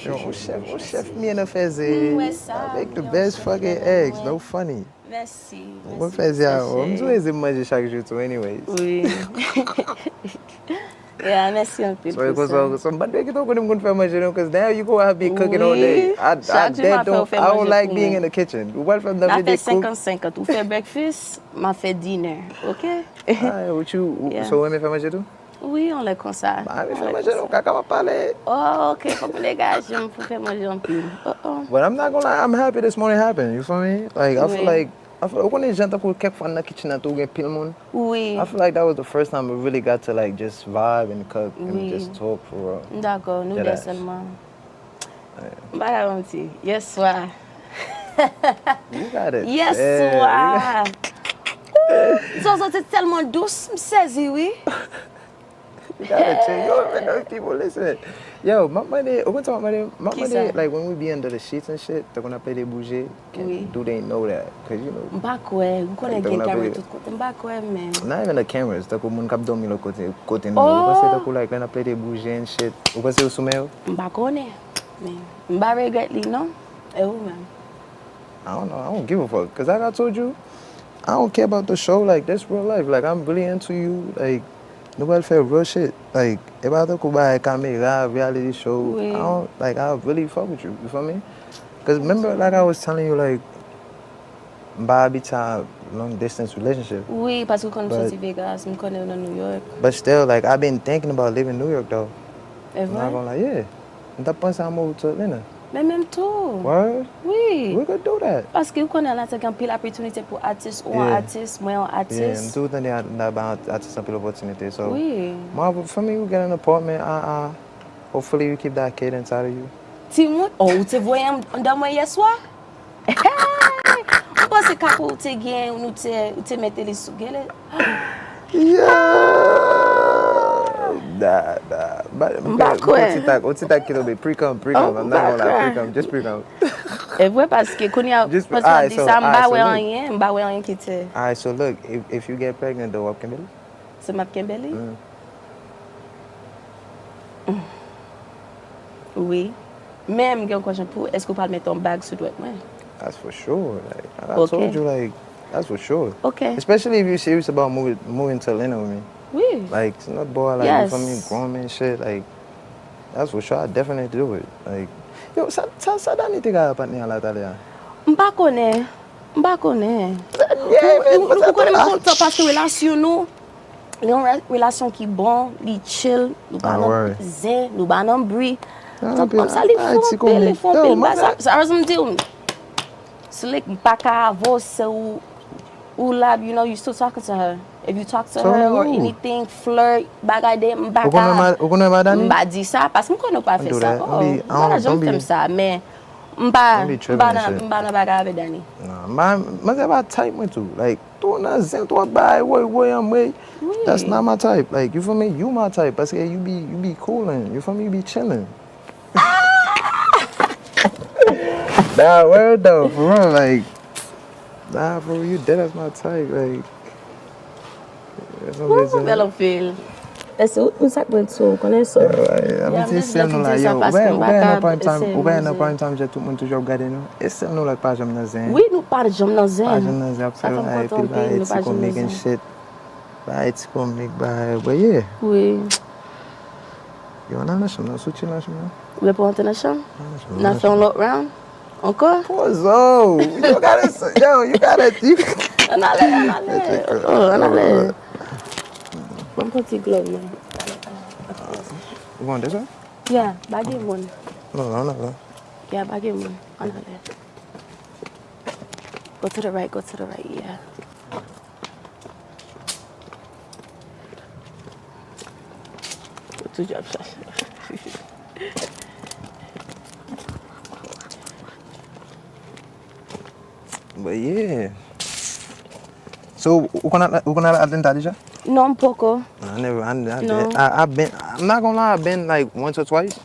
Yo, chef me and a feze. Ouais, ça. I make the best fucking eggs. No funny. Merci. What feze I'm doing manger chaque jour too anyways. Oui. Yeah, merci un peu. So it was somebody get over them going for manger because now you go have be cooking all day. I don't like being in the kitchen. What from the day cook? 50-50. Tu fais breakfast, m'a fait dinner. OK? What you so when me fait manger too? Oui, on l'est comme ça. Bah, me fait manger donc caca va parler. Oh, OK, comme les gars, j'aime pour faire manger un peu. But I'm not gonna lie, I'm happy this morning happened. You feel me? Like I feel like when they jump up kept in the kitchen and to get pilmon. Oui. I feel like that was the first time we really got to like just vibe and cook and just talk for real. D'accord, nous deux seulement. Bah, yes, soir. You got it. Yes, soir. So c'est tellement douce, me saisi, oui. You gotta change. Yo, know people listen. Yo, my money, like when we be under the sheets and shit, they're gonna play the bougie. Do they know that? Cause you know. Mbakwe, we gonna get camera tout côté. Mbakwe, man. Not even the cameras. T'as comme mon cap dormi le côté nous. Parce que t'as comme like gonna play the bougie and shit. Ou parce que au sommeil. Mbakone, man. Mba regretly, no? Man. I don't know. I don't give a fuck. Cause like I told you, I don't care about the show. Like that's real life. Like I'm really into you. Like. Nobody feel real shit. Like, if I talk about a camera, reality show, I really fuck with you. You feel me? Because remember, like I was telling you, like, Bobby long distance relationship. Oui, parce que quand je suis Vegas, je connais dans New York. But still, like, I've been thinking about living in New York, though. I'm not gonna lie, yeah. I'm not pensing I'm moving to Atlanta. Mais même tout. Word? Oui. We could do that. Parce que vous connaissez là, c'est un peu l'opportunité pour artiste ou un artiste, moi un artiste. Yeah, I'm doing that about artist and opportunity. So, oui. For me, we get an apartment. Hopefully, you keep that kid inside of you. Timon, tu vois dans moi hier soir? On pense que quand tu gagnes, nous te mettez les sous gele. Nah. But that kid will be pre-com. I'm not gonna lie, just pre-com. Et ouais, parce que quand il y a parce que ça m'a rien quitter. Alright, so look, if you get pregnant, though, what Kimberly? C'est ma Kimberly? Oui. Même une question pour est-ce que vous pouvez mettre ton bag sur toi? That's for sure. Like I told you, like that's for sure. Okay. Especially if you're serious about moving to Atlanta with me. Oui. Like it's not boy like you feel me, grown man shit. Like that's for sure. I definitely do it. Like yo, ça n'était pas partner à l'Italien. M'pa connais. Yeah, vous connaissez content parce que relation nous, une relation qui bon, li chill, nous pas non zen, nous pas non bruit. Comme ça les font ça me dit slick pas qu'à avancer ou là, you know, you still talking to her. If you talk to her or anything, flirt, bagay de mbaka. Mba di ça parce que m'konno pas faire ça. Voilà, j'aime faire ça, mais mba na bagay avec Danny. Nah, man, c'est pas type me too. Like, toi na zen, toi bye, way. That's not my type. Like, you feel me? You my type. Parce que you be cooling. You feel me? You be chilling. Nah, word though, for real, like. Nah, bro, you dead as my type, like. Belo filho. Esse último saco de som, conhece? I'm just saying, like, yo, where no prime time já todo mundo joga dentro. Esse não like para jamna zen. Oui, nous pas jamna zen. Pas jamna zen, I feel making shit. It's comic, but yeah. Oui. Yo, na chamna, suchi na chamna. Vous voulez pas entrer na chambre? Na fait un lot round? Encore? Pozo, you gotta. Allez. One petit glove, man. You want this one? Yeah, bag him one. No. Yeah, bag him one. Go to the right, yeah. Go to job, But yeah. So, you gonna Atlanta déjà? No, un poco. No. I'm not gonna lie, I've been like once or twice.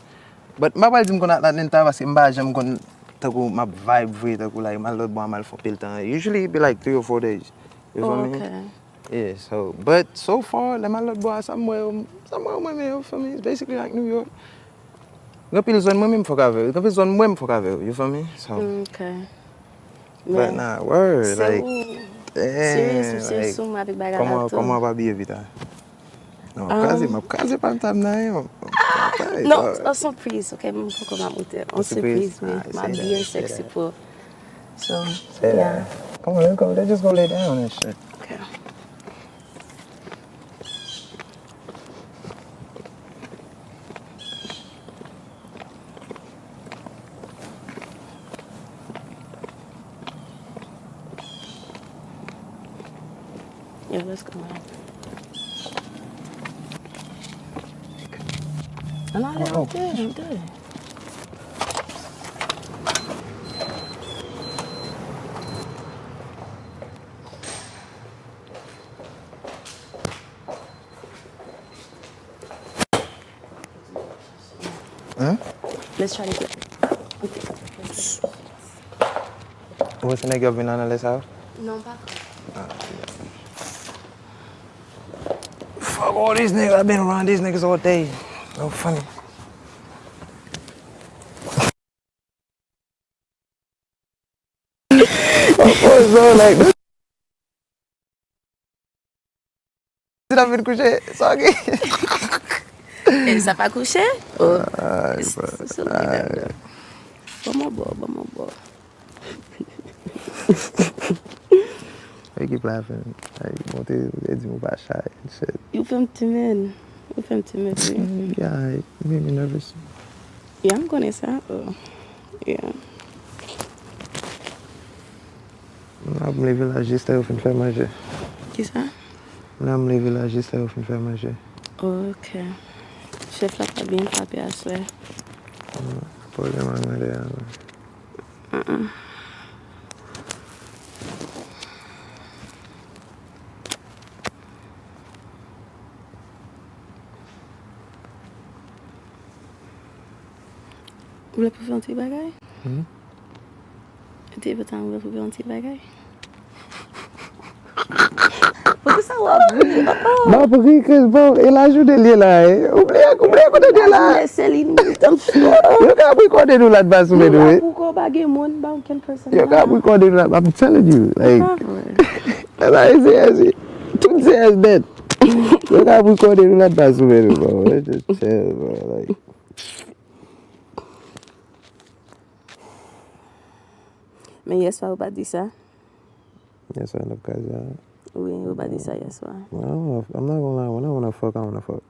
But my wife is gonna Atlanta parce que I'm gonna take my vibe free, like my little boy, my for temps. Usually it be like 3 or 4 days. You feel me? Yeah, but so far, like my little boy somewhere with me, for me, it's basically like New York. Gapil zon mwen fok ave. Gapil zon mwen fok ave. You feel me? So. Okay. But nah, word. Like, serious, like, sou avec bagarre tout. comment va bien vite? Non, kaze pas me tam nan. Non, en surprise, ok, même pas comment monter. En surprise, mais ma bien sexy pour. So, yeah. Come on, let's go. Let's just go lay down and shit. Okay. Yeah, let's go now. I'm good, I'm good. Huh? Let's try to get. What's the nigga of in on this house? Non, pas. Fuck all these niggas. I've been around these niggas all day. No funny. What's so like this? Did I been couché? Sorry. Elle s'est pas couché? Oh. Alright, bro. Bon, bon. Why you keep laughing? Like, you want to do about shy and shit. You feel timid. Yeah, it made me nervous. Yeah, I'm gonna say, yeah. I'm leaving là juste au fin de faire manger. Qui ça? I'm leaving là juste au fin de faire manger. Ok. Chef là pas bien frappé à soi. Problème à manger. Vous voulez faire un petit bagage? Tu veux faire un petit bagage? Pourquoi ça va? Non, porque, bro, ele ajuda ele lá. Oublie quando ele lá. Céline, tan fou. Eu acabo de correr do lado baixo mesmo. Pourquoi baguer mon ba quelle personne? Eu acabo de correr do lado. I'm telling you, like, I say, tudo é dead. Eu acabo de correr do lado baixo mesmo, bro. Let's just chill, bro. Like. Mais hier soir, vous pas dit ça? Yes, I love guys, yeah. Oui, vous pas dit ça hier soir. Well, I'm not gonna lie. When I wanna fuck, I wanna fuck.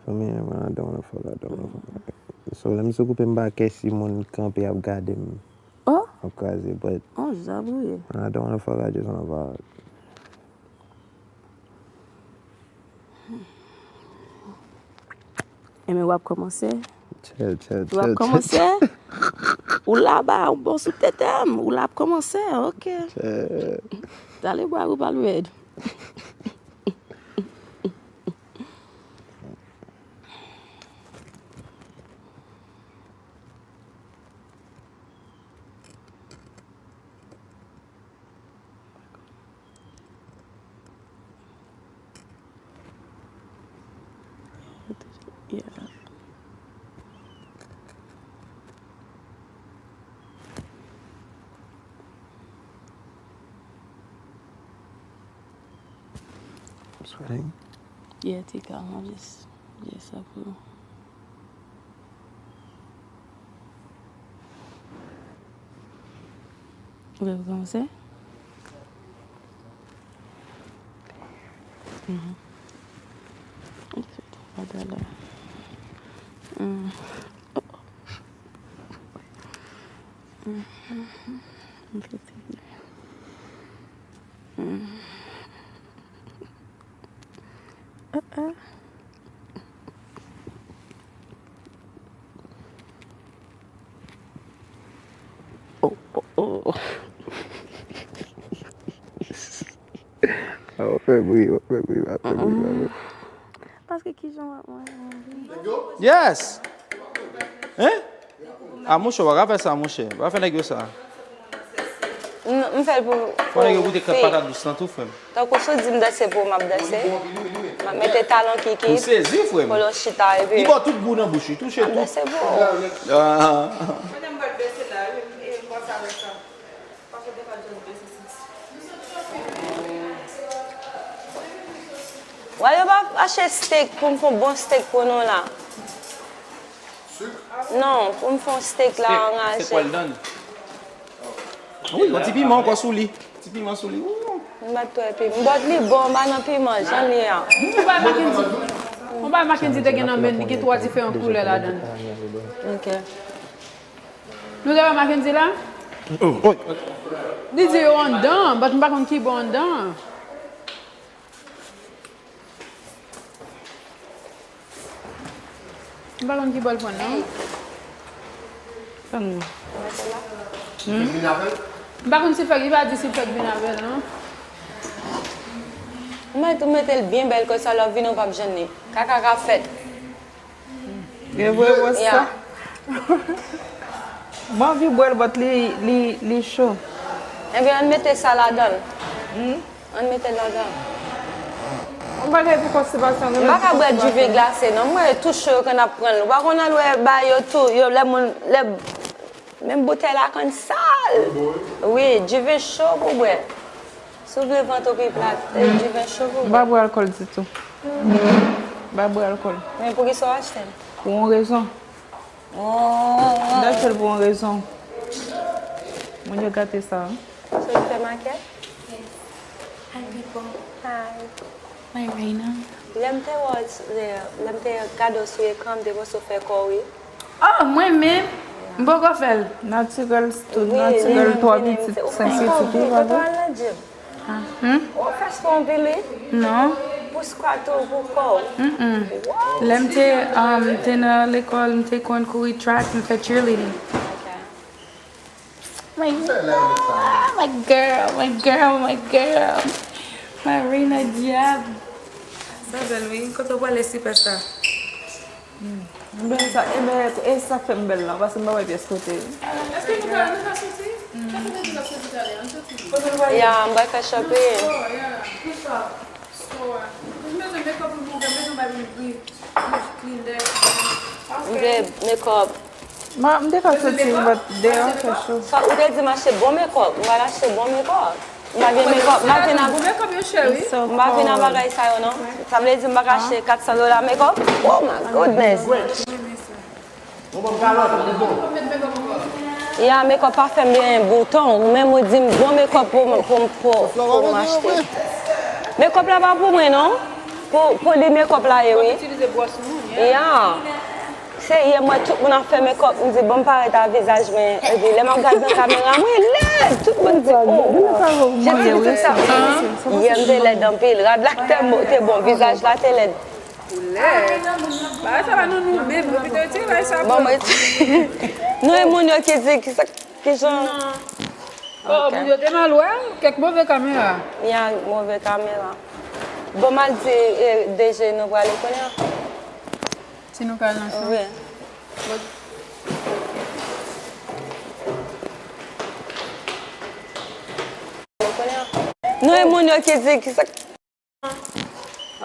For me, when I don't wanna fuck, I don't wanna fuck. So let me se couper m'ba si mon camper a garder me. Oh? Crazy, but Oh, j'avoue. when I don't wanna fuck, I just wanna vibe. Et mais vous avez commencé? Chill. Vous avez commencé? Ou là-bas, bon sous tête, ou là commencé, ok. Allez boire ou pas le red. Yeah. Sweating? Yeah, take out. I'm just up here. Vous voulez commencer? Oh. Oh, fais-moi. Parce que qui j'en Yes. Hein? Ah, mon cher, on va faire ça, mon cher. On va faire ça. Mwen fèl pou... On va goûter quatre patates douces dans tout, frère. Tan kon so di m dase pou m ap dase, m Mettez talon qui Pour saisir, frère. Pour le chita et puis. Il va tout bout dans la bouche, touche tout. C'est bon. Ah. Ouais, on va acheter steak pour me faire un bon steak pour nous là. Non, pour me faire un steak là, on a acheté. C'est quoi le donne? Oui, un petit piment quoi sous lit. Petit piment sous lit. On va tout et puis. On va le bon, on va non piment, j'en ai un. On va Mackenzie de gagner un ben, il y a 3 différentes couleurs là-dedans. OK. Nous avons Mackenzie là? Oui. Dis en dedans, mais je ne sais pas qui est bon en dedans. Je ne sais pas qui est bon non? Je ne sais pas si il va dire si il fait vinaigre, non? Moi, tu mets bien belle que ça, la vie n'a pas gêné. Caca fait. Et voilà ça. Moi, je vais boire les chaud. Eh bien, on mettait ça là-dedans. On mettait là-dedans. On va aller pour conservation. On va pas boire du vin glacé, non? Moi, tout chaud qu'on apprend. On va qu'on a loué tout. Même bouteille là, comme sale. Oui, du vin chaud pour boire. S'ouvre le ventre qui plate, du vin chaud pour Je boire. vais boire alcool du tout. Je vais boire alcool. Mais pour qui ça acheté? Pour une raison. D'accord, pour une raison. Moi, je regarde ça. So you fais maquette? Hi people. Hi. My Reina. L'aime cadeau sur l'écran de vous faire quoi, oui? Oh, moi-même. Je vais faire. Naturel, tout naturel, 3 petites sensibilités. On fait son billet? Non. Pour squatter ou pour quoi? J'étais à l'école, j'étais en courir track, je fais cheerleading. My girl. My Reina diable. Ça belle, oui. Quand on voit les superstars. Et ça fait belle là, parce que je vais bien côté. Est-ce que nous allons sortir? Yeah, on va faire shopping. Make-up. Je vais faire sortir, mais dehors, c'est chaud. Ça, vous avez dit m'acheter bon make-up. On va acheter bon make-up. On va venir make-up. On va venir à bagaille ça, non? Ça veut dire que je vais acheter $400 make-up? Oh my goodness. Il y a un make-up parfait bien bouton. Ou même on dit bon make-up pour m'acheter. Make-up là pas pour moi, non? Pour les make-up là, oui. Yeah. C'est moi tout le monde a fait make-up, on dit bon paraît ta visage mais les gens regardent dans la caméra, moi laid, tout le monde dit oh. J'ai dit oui ça. Il y a des laids dans pile, regarde là t'es bon visage là t'es laid. Bah ça va nous même, peut-être là ça. Bon moi nous et mon qui dit que genre Oh, vous êtes mal loin, quelque mauvaise caméra. il y a une mauvaise caméra. Bon mal dit déjà nous va aller connaître. Si nous allons Oui. Nous et mon qui dit que ça.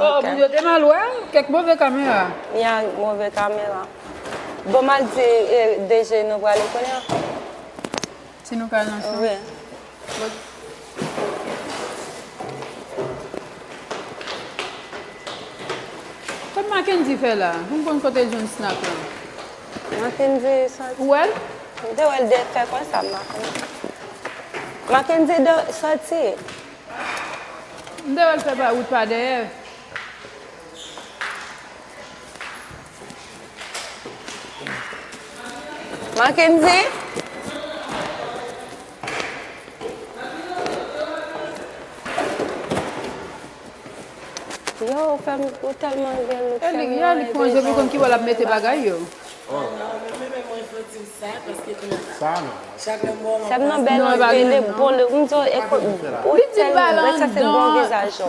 Oh, vous êtes mal loin, quelque mauvaise caméra. Il y a une mauvaise caméra. Bon mal dit déjà nous va aller connaître. Si nous allons Oui. Comme Mackenzie fait là, vous me côté d'une snap là. Mackenzie, ça. Ouais? Elle fait quoi ça, Mackenzie de sortir. Elle fait pas ou pas derrière. Mackenzie? Yo, femme, tellement belle. Il y a les points, je veux qu'on qui va la mettre bagaille. C'est vraiment belle. Pour le ça c'est bon visage.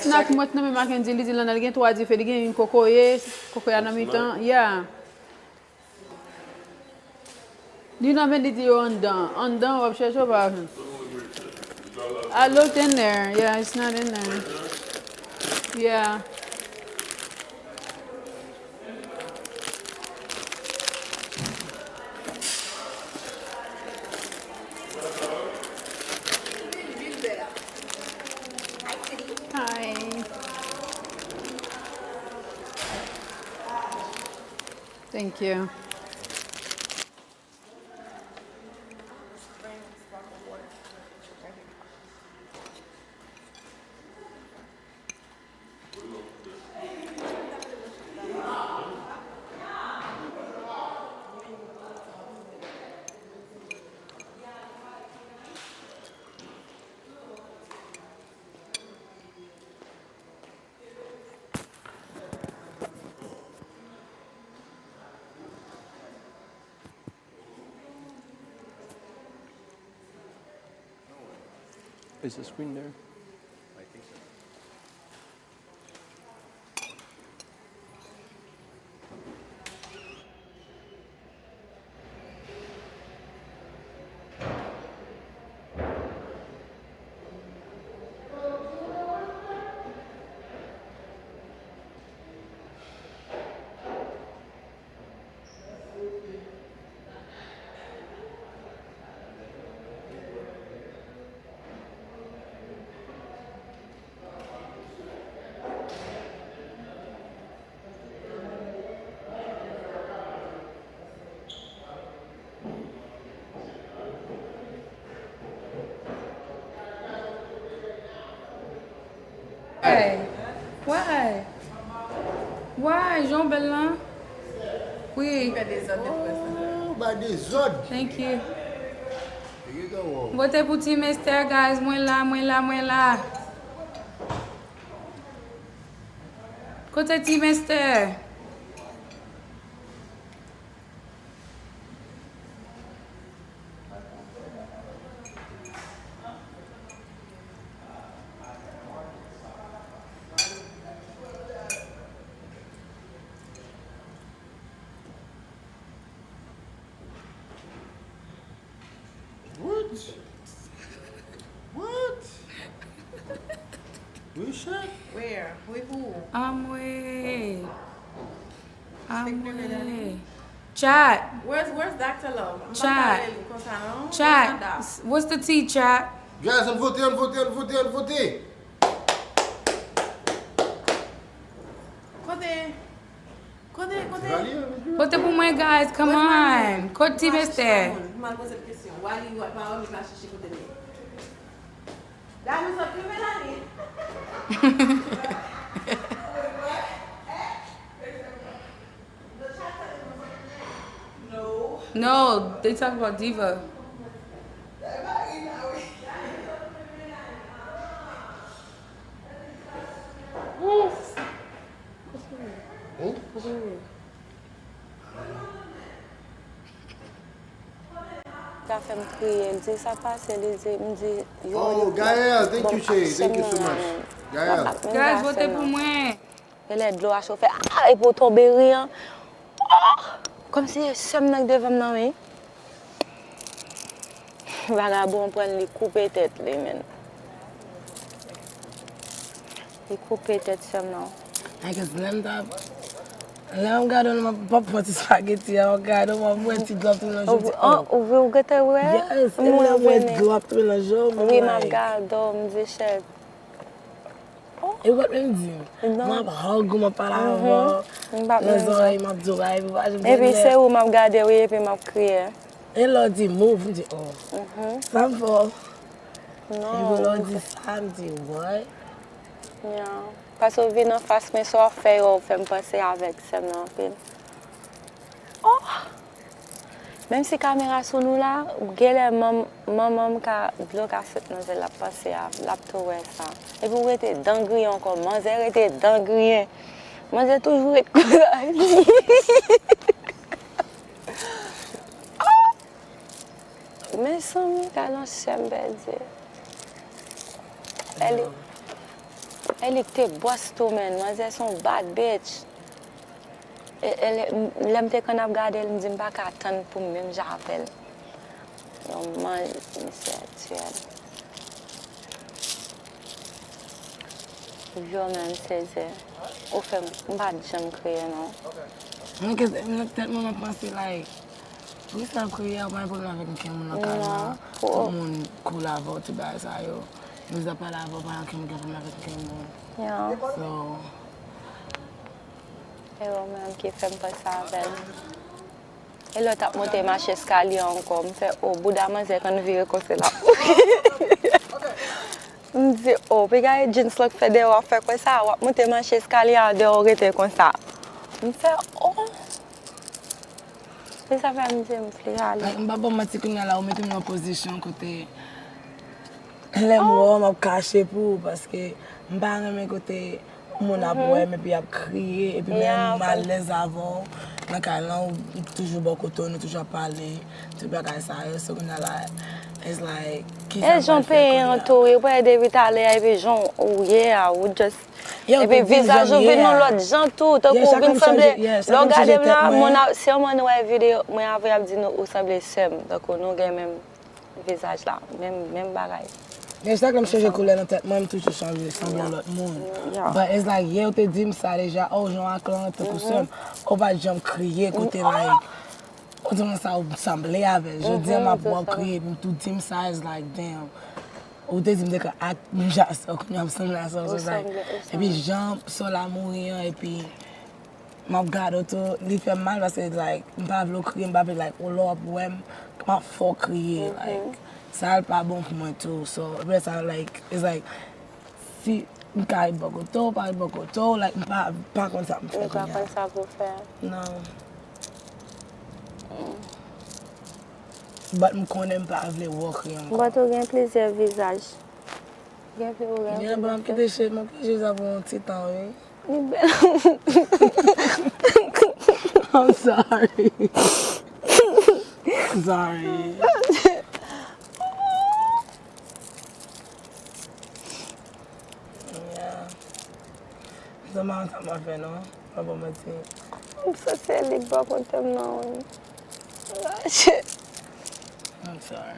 Snap maintenant mais Mackenzie dit là il y a 3 différents, il y a une cocoye en même temps. Yeah. Dis non mais dit on dedans on va chercher pas. I looked in there. Yeah, it's not in there. Yeah. Hi. Thank you. Is the screen there? Why? Why, Jean Bellin? Oui. Oh, by des autres. Thank you. Here you go. Vote pour Team Esther, guys. Moi là. Côté Team Esther. What? We shot? Where? With who? Amway. Chat. Where's Dr. Love? Chat. Chat. What's the tea, chat? Guys, on vote. Côté. Vote pour moi, guys. Come on. Côté Team Esther. Je m'en pose cette question. Why you want my only class to côté de That was a criminal. No, they talk about diva. Ça fait me crier, elle dit ça passe, elle dit Oh, Gaël, thank you, Shay. Thank you so much. Gaël. Guys, votez pour moi. Elle est de l'eau à chauffer. Ah, et pour tomber rien. Oh, comme si je me devant me nommer. Vagabond prend les couper tête les men. Les couper tête seulement. I guess I'm going to pop pot spaghetti. I'm going to drop to the Oh, vous gâtez ouais? Yes, I'm going to drop to the job. Oui, ma garde, me dit chef. Et what me dit? Ma hug ma parole. Les oreilles m'a dit. Et puis c'est où m'a regardé oui et puis m'a crié. Et là dit move, me dit oh. Ça me fait. Non. Et là dit ça me dit ouais. Yeah. Parce que vient en face mais ça fait me passer avec ça non pile. Oh. Même si caméra sur nous là, gèle maman ka bloquer cette nous la passer la trouver ça. Et vous êtes dangri encore, manger était dangri. Manger toujours être mais ça me calme semble. Elle était boss-to man, manger son bad bitch. L'aime qu'on a regardé, elle me dit pas qu'attendre pour même j'appelle. Donc moi c'est actuel. Yo men seze. Ou fe mba jam kriye non. Mwen tellement mwen pense like, pou sa kriye ou mwen problem avèk mwen moun lokal nan. Tout moun kou la vò, tout ba sa yo. Mwen zapa la vò pa yon mwen problem avèk mwen moun. Yeah. So... E yo men ki fe mpa sa avèl. E lò tap monte mache skali anko. Mwen fe, bouda man zè kan vire kose la. Mwen di, pe gaye jeans lòk fe de wap fe kwa sa, wap monte mache skali an de ou rete kon sa. Mwen fe, pe sa fe mwen di mwen fli ale. Mwen ba bon mati koun la ou mette mwen posisyon kote lem wò mwen kache pou, paske mwen ba reme kote moun ap wè, me pi ap kriye, epi men mal lez avon, nan ka lan ou toujou bokoton, nou toujou ap pale, tout ba ka sa yo, so koun la, it's like, ki sa Jon pe yon tou, yon pe devit ale, epi jon ouye, ou just, epi vizaj ou vin nou lot jan tou, to kou vin semble, lò gade mla, si yon mwen wè video, mwen avè ap di nou ou semble sem, to kou nou gen men vizaj la, men bagay. Men sa ke m chanje koule nan tet, mwen m toujou chanje semble lot moun. But it's like, ye ou te dim sa deja, jon aklan te kou sem, ou va jom kriye kote like, ou te mwen sa ou semble ave, je di m ap wap kriye, m tou dim sa is like, damn. Ou te dim de ka ak, m jas, ou kon yon semble aso, so like, epi jom, so la mouri an, epi, m ap gado to, li fe mal, vase like, m pa vlo kriye, m pa ve like, ou lo ap wem, m ap fo kriye, like, ça n'est pas bon pour moi tout. So, ça like, it's like, si je suis beaucoup tôt, like, pas comme ça. Pas comme ça pour faire. Non. But je ne connais pas le work. Mais tu as plusieurs visages. Yeah, but je suis un petit temps, oui. I'm sorry. Sorry. Zaman sa ma fe non? Pa bon mati. I'm so silly, bro, kon tem nan. I'm sorry.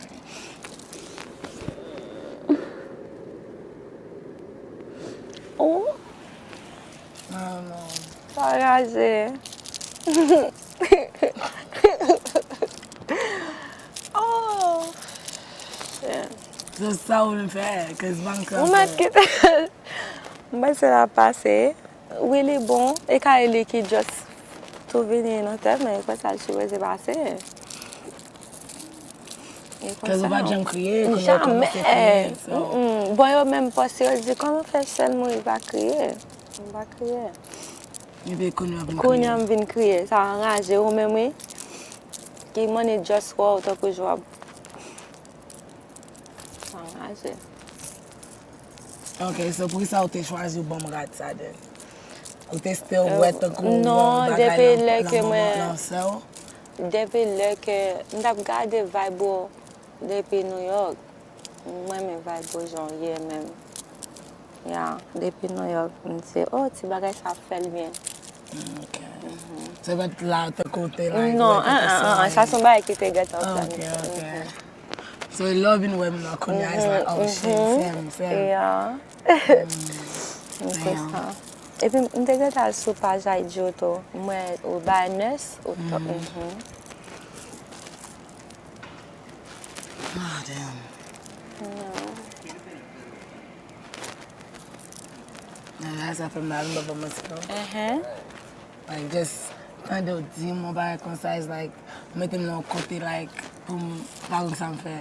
Oh? I don't know. Parage. Oh. Shit. Just ça ou le faire, que c'est banque. On m'a quitté. Mwen se la pase, wè li bon, e ka e li ki just tou vini nan tep, men kwa sa chouwe se pase. Kèz ou pa jam kriye, kon yo Jamais. koman se kriye, so. Bon yo menm pase, yo di, koman fe sel moun i va kriye? I va kriye. Ebe kon yo vin kriye. Kon yo vin kriye, sa anraje ou menm we, ki money just wow, to kou jwa. Sa anraje. Ok, so pou sa ou te chwazi ou bon rat sa den? Ou te still wet kou non, bagay depi lè ke lan se ou? Depi lè ke, mdap gade vibe ou depi New York, mwen men vibe ou jan ye men. Ya, depi New York, mse, ti bagay sa fel bien. Ok. Se vet la te kote la? Non, sa son bagay ki te get out. Ok. So you loving women now, Konya is like, oh shit, same. Yeah. Damn. E pi mte get al sou page Haitian to, mwen ou bay nurse ou to. Ah, damn. That's after my love of myself. Like just kind of di mo ba concise like metem nan kote like pou pa kon sa m fè.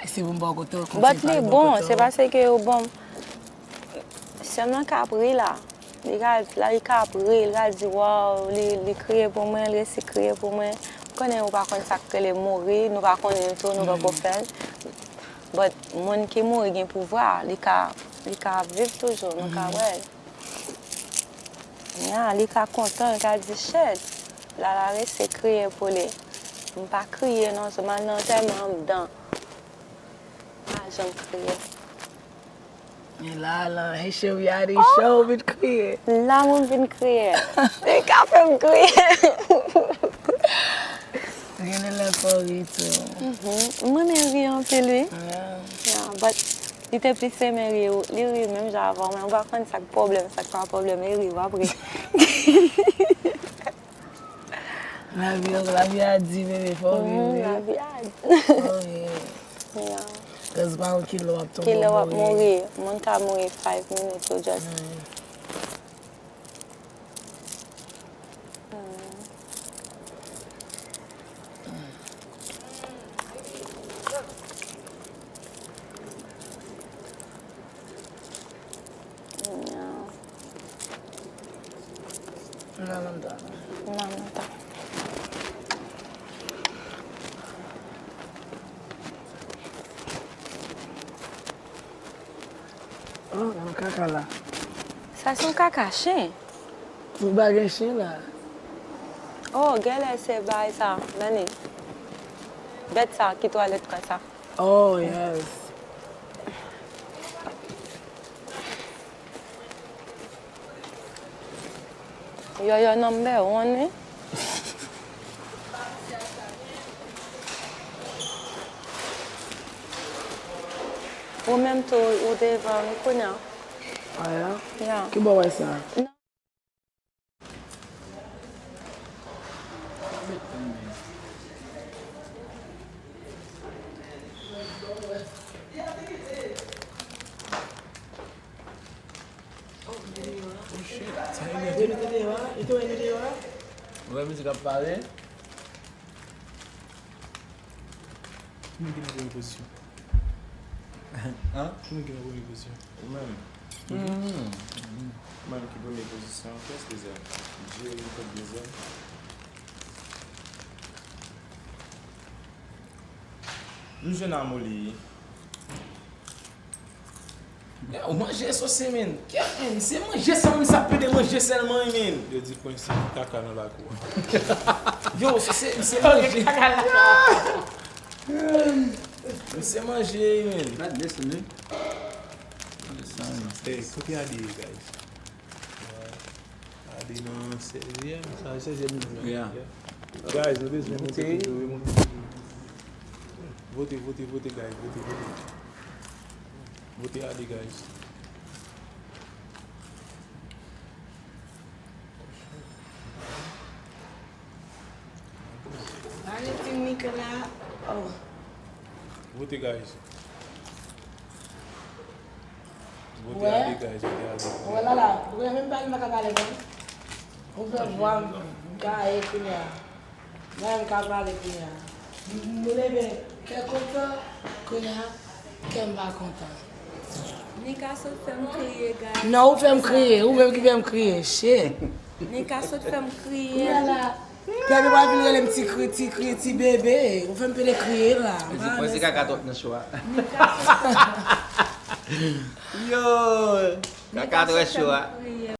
Si pou m bo kote, But li bon, se pase ke ou bon. Se mwen ka apri la. Li ka apri, li ka di wow, li kriye pou mwen, li si kriye pou mwen. Konen ou pa kon sakre le mori, nou pa konen tou, nou pa pou fel. But moun ki mori gen pouvwa, li ka viv toujou, nou ka wel. Ya, li ka kontan, li ka di ched. La rese kriye pou li. M pa kriye non, seman nan teman m dan. Jom kriye. E la, Haitian reality show vin kriye. La moun vin kriye. E ka fe m kriye. Gen e le pou ri tou. Mwen e ri an pe lui. Yeah. Yeah, but Il était plus aimé, il rit même avant, mais on va prendre ça problème, ça pas problème, il rit après. La vie a dit, bébé, faut vivre. La vie a dit. Oh, yeah. Parce que par exemple, qu'il va tomber. Qu'il va mourir. Mon cas mourir 5 minutes, so just. Non. Oh, un caca là. Ça, c'est un caca chien. Vous baguez chien là. Oh, regarde, c'est bail ça. Nani. Bête ça, qui toilette comme ça. Oh, yes. You're your number one, eh? Ou même toi, ou devant le cognac. Ah, yeah? Yeah. Qui boit ça? Non. Ouais, musique à parler. Qui est dans la position? Hein? Qui est dans la position? Même. Même qui donne les positions, qu'est-ce que c'est? J'ai une code des hommes. Nous jeunes à Molly. On mange ça, c'est man. C'est manger ça, même ça peut de manger seulement, man. Je dis qu'on c'est caca dans la cour. Yo, c'est manger. C'est manger, man. Not listening. Hey, côté Adi, guys. Adi non, c'est bien, ça c'est bien. Yeah. Guys, votez, guys. Votez Adi, guys. Anything Nicolas? Oh. Votez, guys. Votez Ouais. Adi, guys. Voilà là, vous n'avez même pas le macaque à l'école. On peut voir gars et puis même quand on parle puis nous levons quel content qu'on a qu'un pas content. Nika sot fèm kriye, guys. Non, ou fait me crier, ou même qui fait me crier, shit. Nika sot fèm kriye. Voilà. Puis après moi venir les petits bébé, on fait un peu de crier là. Moi c'est caca d'autre dans choix. Nika sot Yo, caca d'autre choix. kriye.